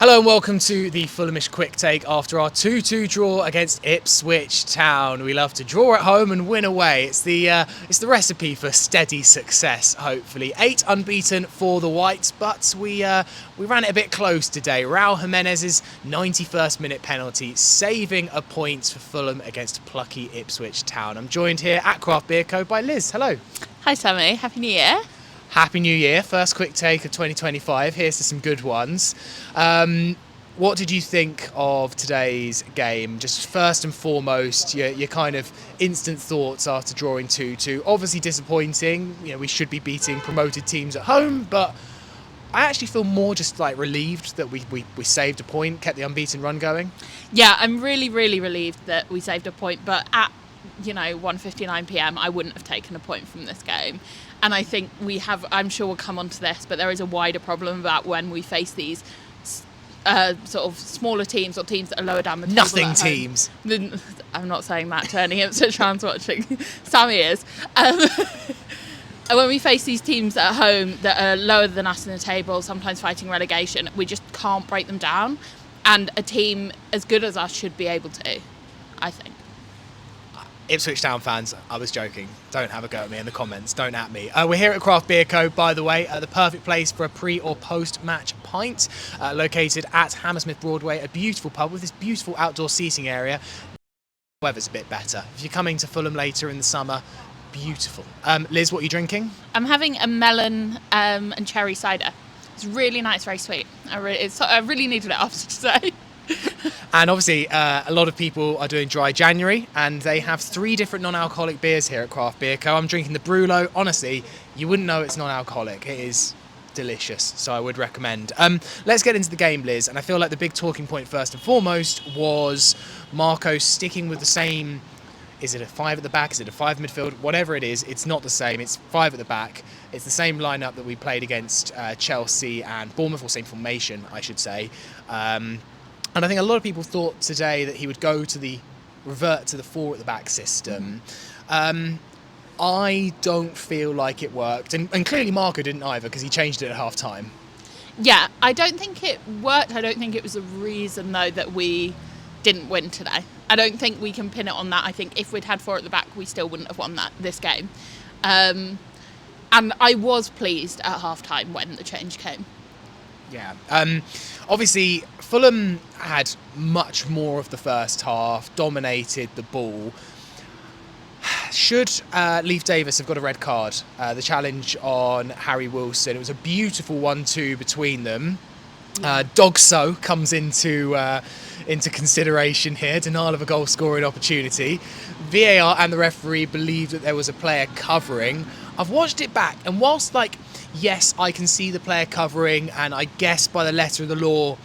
Hello and welcome to the Fulhamish quick take after our 2-2 draw against Ipswich Town. We love to draw at home and win away. It's the recipe for steady success, hopefully. 8 unbeaten for the Whites, but we ran it a bit close today. Raul Jimenez's 91st minute penalty, saving a point for Fulham against plucky Ipswich Town. I'm joined here at Craft Beer Co by Liz. Hello. Hi Sammy, Happy New Year. Happy New Year. First quick take of 2025. Here's to some good ones. What did you think of today's game? Just first and foremost, your kind of instant thoughts after drawing 2-2. Obviously disappointing. You know, we should be beating promoted teams at home, but I actually feel more just like relieved that we saved a point, kept the unbeaten run going. Yeah, I'm really relieved that we saved a point, but at 1:59 p.m. I wouldn't have taken a point from this game. And I think I'm sure we'll come on to this, but there is a wider problem about when we face these sort of smaller teams or teams that are lower down the table. Nothing teams. I'm not saying that, turning Ipswich fans watching. Sammy is. When we face these teams at home that are lower than us in the table, sometimes fighting relegation, we just can't break them down. And a team as good as us should be able to, I think. Ipswich Town fans, I was joking. Don't have a go at me in the comments. Don't at me. We're here at Craft Beer Co, by the way, the perfect place for a pre or post-match pint, located at Hammersmith Broadway, a beautiful pub with this beautiful outdoor seating area. The weather's a bit better. If you're coming to Fulham later in the summer, beautiful. Liz, what are you drinking? I'm having a melon and cherry cider. It's really nice, very sweet. I really needed it after today. And obviously, a lot of people are doing dry January, and they have 3 different non-alcoholic beers here at Craft Beer Co. I'm drinking the Brulo. Honestly, you wouldn't know it's non-alcoholic. It is delicious, so I would recommend. Let's get into the game, Liz. And I feel like the big talking point first and foremost was Marco sticking with the same. Is it a 5 at the back? Is it a 5 midfield? Whatever it is, it's not the same. It's 5 at the back. It's the same lineup that we played against Chelsea and Bournemouth, or same formation, I should say. And I think a lot of people thought today that he would revert to the 4 at the back system. I don't feel like it worked. And clearly Marco didn't either, because he changed it at half time. Yeah, I don't think it worked. I don't think it was a reason, though, that we didn't win today. I don't think we can pin it on that. I think if we'd had 4 at the back, we still wouldn't have won this game. And I was pleased at half time when the change came. Yeah. Obviously, Fulham had much more of the first half, dominated the ball. Should Leif Davis have got a red card? The challenge on Harry Wilson. It was a beautiful 1-2 between them. Dogso comes into consideration here. Denial of a goal scoring opportunity. VAR and the referee believed that there was a player covering. I've watched it back, and whilst yes, I can see the player covering, and I guess by the letter of the law,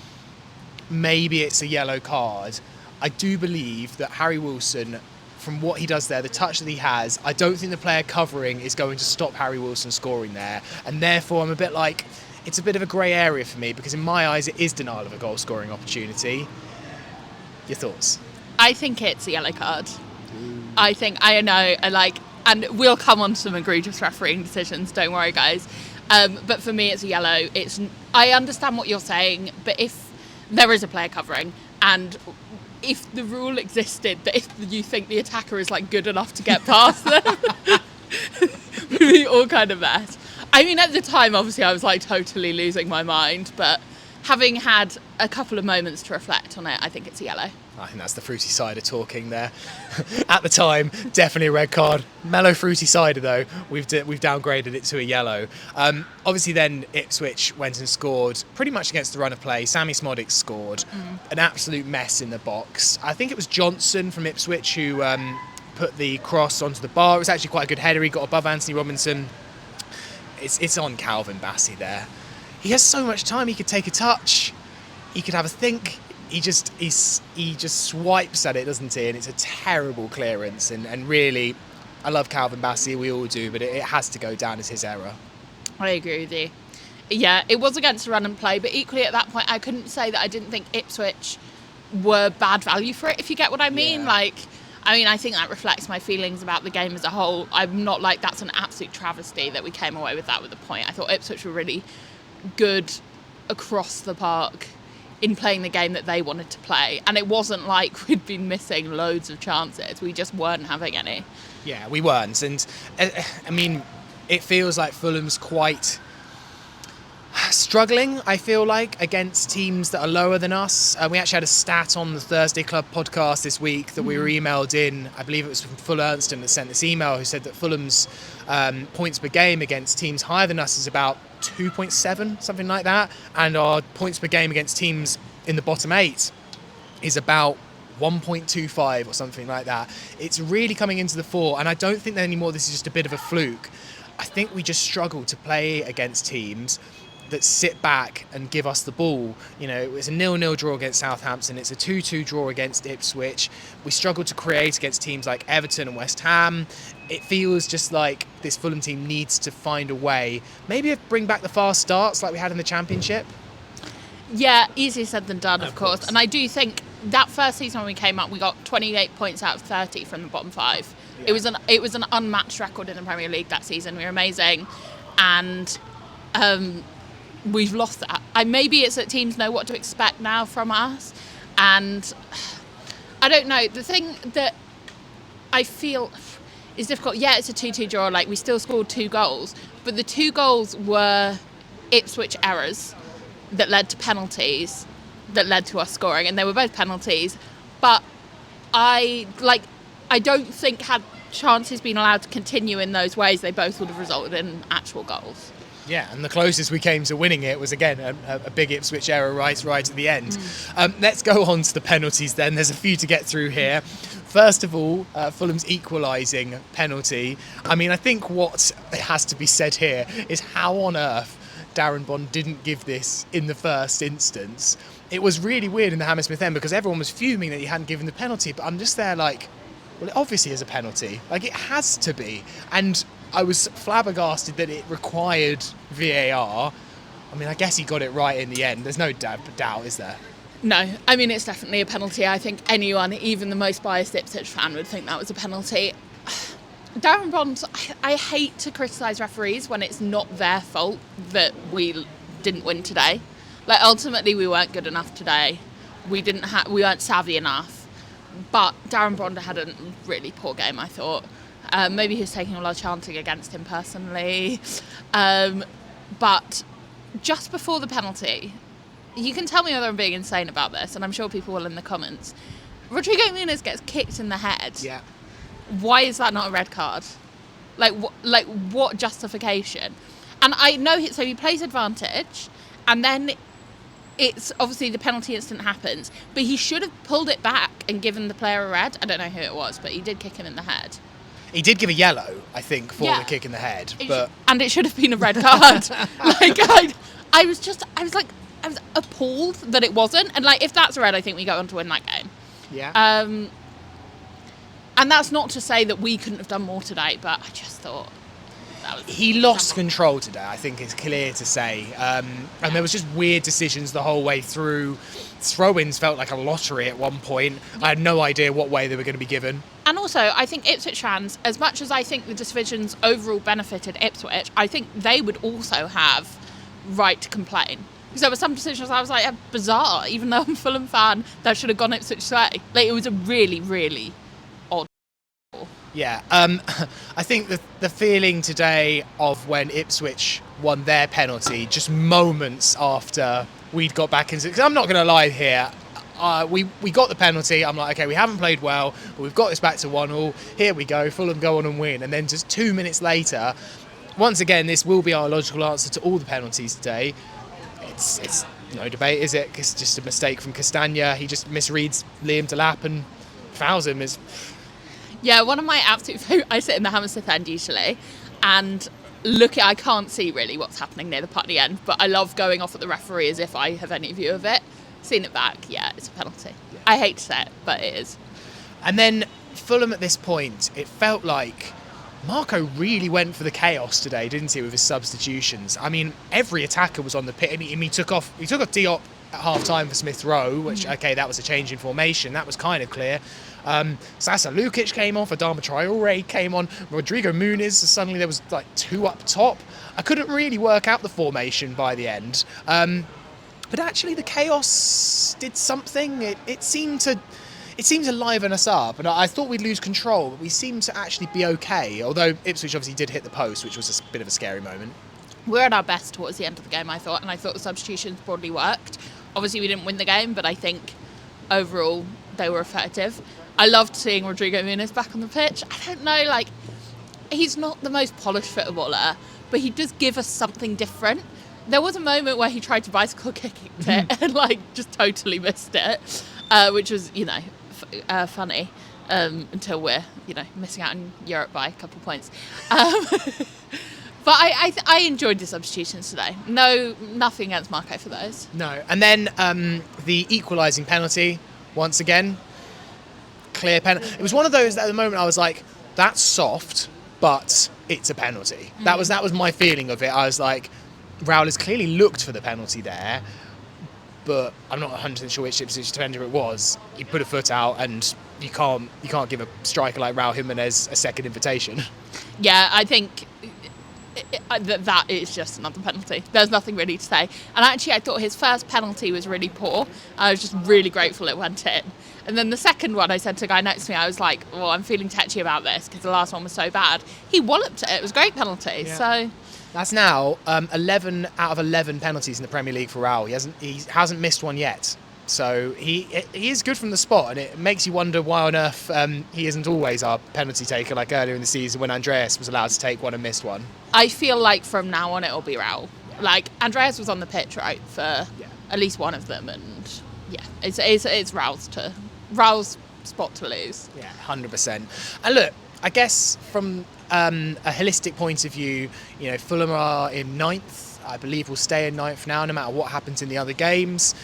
maybe it's a yellow card. I do believe that Harry Wilson, from what he does there, the touch that he has, I don't think the player covering is going to stop Harry Wilson scoring there. And therefore, I'm a bit like, it's a bit of a grey area for me, because in my eyes, it is denial of a goal scoring opportunity. Your thoughts? I think it's a yellow card. And we'll come on to some egregious refereeing decisions, don't worry, guys. But for me, it's a yellow. I understand what you're saying, but if there is a player covering, and if the rule existed that if you think the attacker is good enough to get past them, we'd be all kind of mess. I mean, at the time, obviously, I was totally losing my mind, but having had a couple of moments to reflect on it, I think it's a yellow. I think that's the fruity cider talking there. At the time, definitely a red card. Mellow fruity cider, though, we've downgraded it to a yellow. Obviously, then Ipswich went and scored pretty much against the run of play. Sammy Smodic scored. An absolute mess in the box. I think it was Johnson from Ipswich who put the cross onto the bar. It was actually quite a good header. He got above Anthony Robinson. It's on Calvin Bassey there. He has so much time. He could take a touch. He could have a think. He just swipes at it, doesn't he? And it's a terrible clearance. And really, I love Calvin Bassey. We all do, but it has to go down as his error. I agree with you. Yeah, it was against the run and play, but equally at that point, I couldn't say that I didn't think Ipswich were bad value for it, if you get what I mean. Yeah. I think that reflects my feelings about the game as a whole. I'm not that's an absolute travesty that we came away with that with a point. I thought Ipswich were really good across the park in playing the game that they wanted to play. And it wasn't like we'd been missing loads of chances. We just weren't having any. Yeah, we weren't. And I mean, it feels like Fulham's quite struggling, I feel like, against teams that are lower than us. We actually had a stat on the Thursday Club podcast this week that we were emailed in. I believe it was from Full Ernston that sent this email, who said that Fulham's points per game against teams higher than us is about 2.7, something like that. And our points per game against teams in the bottom 8 is about 1.25 or something like that. It's really coming into the fore, and I don't think that anymore this is just a bit of a fluke. I think we just struggle to play against teams that sit back and give us the ball. You know, it was a 0-0 draw against Southampton. It's a 2-2 draw against Ipswich. We struggle to create against teams like Everton and West Ham. It feels just like this Fulham team needs to find a way, maybe bring back the fast starts like we had in the Championship. Yeah, easier said than done, of course. And I do think that first season when we came up, we got 28 points out of 30 from the bottom 5. Yeah. It was an unmatched record in the Premier League that season. We were amazing, and we've lost that. Maybe it's that teams know what to expect now from us, and I don't know. The thing that I feel is difficult, yeah, it's a 2-2 draw. Like, we still scored 2 goals, but the 2 goals were Ipswich errors that led to penalties that led to us scoring, and they were both penalties. But I don't think, had chances been allowed to continue in those ways, they both would have resulted in actual goals. Yeah, and the closest we came to winning it was, again, a big Ipswich error right at the end. Let's go on to the penalties then. There's a few to get through here. First of all, Fulham's equalising penalty. I mean, I think what has to be said here is how on earth Darren Bond didn't give this in the first instance. It was really weird in the Hammersmith end because everyone was fuming that he hadn't given the penalty, but I'm just there like, well, it obviously is a penalty. Like, it has to be. And I was flabbergasted that it required VAR. I mean, I guess he got it right in the end. There's no doubt, is there? No, I mean, it's definitely a penalty. I think anyone, even the most biased Ipswich fan, would think that was a penalty. Darren Bond, I hate to criticise referees when it's not their fault that we didn't win today. Like, ultimately, we weren't good enough today. We weren't savvy enough. But Darren Bond had a really poor game, I thought. Maybe he was taking a lot of chanting against him personally. But just before the penalty, you can tell me whether I'm being insane about this, and I'm sure people will in the comments. Rodrigo Muniz gets kicked in the head. Yeah. Why is that not a red card? Like what justification? And I know so he plays advantage, and then it's obviously the penalty instant happens, but he should have pulled it back and given the player a red. I don't know who it was, but he did kick him in the head. He did give a yellow, I think, for the kick in the head, and it should have been a red card. I was appalled that it wasn't, and like, if that's a red, I think we go on to win that game. Yeah. And that's not to say that we couldn't have done more today, but I just thought that was... He lost control today, I think it's clear to say. And there was just weird decisions the whole way through. Throw-ins felt like a lottery at one point. I had no idea what way they were going to be given. And also, I think Ipswich fans, as much as I think the decisions overall benefited Ipswich, I think they would also have right to complain. Because there were some decisions I was like, bizarre, even though I'm a Fulham fan, that should have gone Ipswich's way. Like, it was a really, really odd. Yeah, I think the feeling today of when Ipswich won their penalty, just moments after we'd got back into... Because I'm not going to lie here, we got the penalty, I'm like, okay, we haven't played well, but we've got this back to 1-1, here we go, Fulham go on and win. And then just 2 minutes later, once again, this will be our logical answer to all the penalties today. It's no debate, is it? It's just a mistake from Castagna. He just misreads Liam Delap and fouls him. Yeah, one of my absolute favourite... I sit in the Hammersmith end usually, and I can't see really what's happening near the Putney end, but I love going off at the referee as if I have any view of it. Seen it back, yeah, it's a penalty. Yeah. I hate to say it, but it is. And then Fulham at this point, it felt like Marco really went for the chaos today, didn't he, with his substitutions? I mean, every attacker was on the pitch. He took off Diop at half-time for Smith Rowe, which, okay, that was a change in formation. That was kind of clear. Sasa Lukic came off, Adama Traore came on, Rodrigo Muniz, suddenly there was like 2 up top. I couldn't really work out the formation by the end. But actually, the chaos did something. It seemed to liven us up, and I thought we'd lose control, but we seemed to actually be okay. Although Ipswich obviously did hit the post, which was a bit of a scary moment. We're at our best towards the end of the game, I thought, and I thought the substitutions broadly worked. Obviously, we didn't win the game, but I think overall they were effective. I loved seeing Rodrigo Muniz back on the pitch. I don't know, like, he's not the most polished footballer, but he does give us something different. There was a moment where he tried to bicycle kick it and, like, just totally missed it, which was, funny until we're, missing out in Europe by a couple of points. But I enjoyed the substitutions today. No, nothing against Marco for those. No. And then the equalising penalty, once again, clear penalty. It was one of those that at the moment I was like, that's soft, but it's a penalty. That was my feeling of it. I was like, Raul has clearly looked for the penalty there, but I'm not 100% sure which Ipswich defender it was. He put a foot out, and you can't give a striker like Raul Jimenez a second invitation. Yeah, I think that is just another penalty. There's nothing really to say. And actually, I thought his first penalty was really poor. I was just really grateful it went in. And then the second one, I said to the guy next to me, I was like, well, I'm feeling touchy about this because the last one was so bad. He walloped it. It was a great penalty. Yeah. So that's now 11 out of 11 penalties in the Premier League for Raul. He hasn't missed one yet. So he is good from the spot, and it makes you wonder why on earth he isn't always our penalty taker like earlier in the season when Andreas was allowed to take one and missed one. I feel like from now on it'll be Raul. Yeah. Like, Andreas was on the pitch, right, for at least one of them, and it's Raul's spot to lose. Yeah, 100%. And look, I guess from a holistic point of view, Fulham are in 9th. I believe we'll stay in 9th now, no matter what happens in the other games.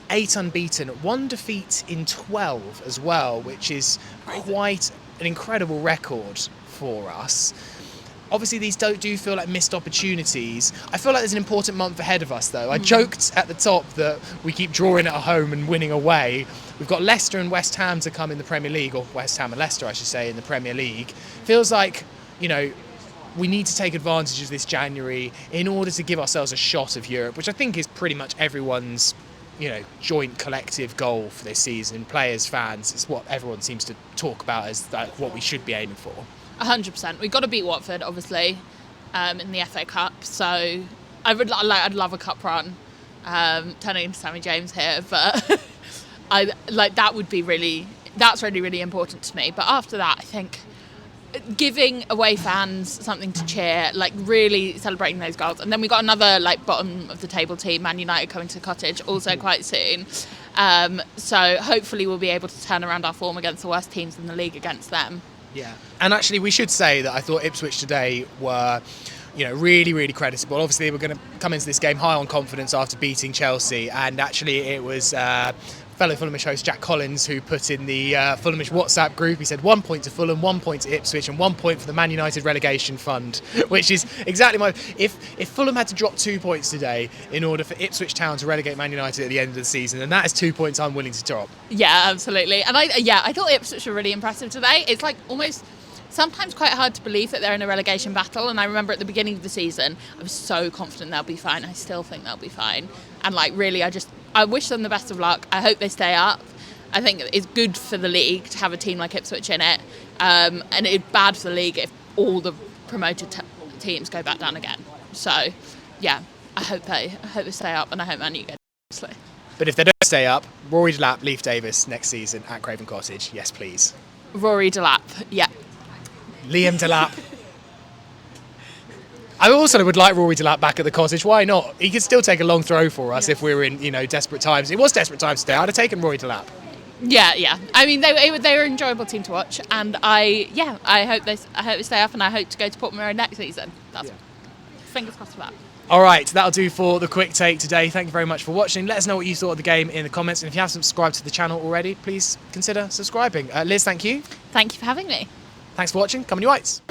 8 unbeaten, 1 defeat in 12 as well, which is quite an incredible record for us. Obviously, these do feel like missed opportunities. I feel like there's an important month ahead of us, though. I joked at the top that we keep drawing at home and winning away. We've got Leicester and West Ham to come in the Premier League, or West Ham and Leicester, I should say, in the Premier League. Feels like, we need to take advantage of this January in order to give ourselves a shot of Europe, which I think is pretty much everyone's, joint collective goal for this season. Players, fans, it's what everyone seems to talk about as what we should be aiming for. 100%. We've got to beat Watford, obviously, in the FA Cup. So I'd love a cup run. Turning into Sammy James here, but that's really important to me. But after that, I think giving away fans something to cheer, like really celebrating those goals. And then we got another bottom of the table team, Man United, coming to the Cottage also quite soon. So hopefully we'll be able to turn around our form against the worst teams in the league against them. Yeah, and actually we should say that I thought Ipswich today were, really, really creditable. Obviously, we're going to come into this game high on confidence after beating Chelsea, and actually it was fellow Fulhamish host Jack Collins who put in the Fulhamish WhatsApp group. He said 1 point to Fulham, 1 point to Ipswich, and 1 point for the Man United relegation fund, which is exactly my. If Fulham had to drop 2 points today in order for Ipswich Town to relegate Man United at the end of the season, then that is 2 points I'm willing to drop. Yeah, absolutely. And I thought Ipswich were really impressive today. It's almost sometimes quite hard to believe that they're in a relegation battle, and I remember at the beginning of the season I was so confident they'll be fine. I still think they'll be fine, and really I wish them the best of luck. I hope they stay up. I think it's good for the league to have a team like Ipswich in it, and it's bad for the league if all the promoted teams go back down again. So yeah, I hope they stay up, and I hope Man U get it. But if they don't stay up, Rory Delap, Leif Davis next season at Craven Cottage, yes please. Rory Delap, yeah. Liam Delap. I also would like Rory Delap back at the Cottage. Why not? He could still take a long throw for us if we were in, desperate times. It was desperate times today. I'd have taken Rory Delap. Yeah. I mean, they were an enjoyable team to watch, and I hope they stay up, and I hope to go to Portman Road next season. Fingers crossed for that. All right, that'll do for the quick take today. Thank you very much for watching. Let us know what you thought of the game in the comments, and if you haven't subscribed to the channel already, please consider subscribing. Liz, thank you. Thank you for having me. Thanks for watching. Come on, you Whites.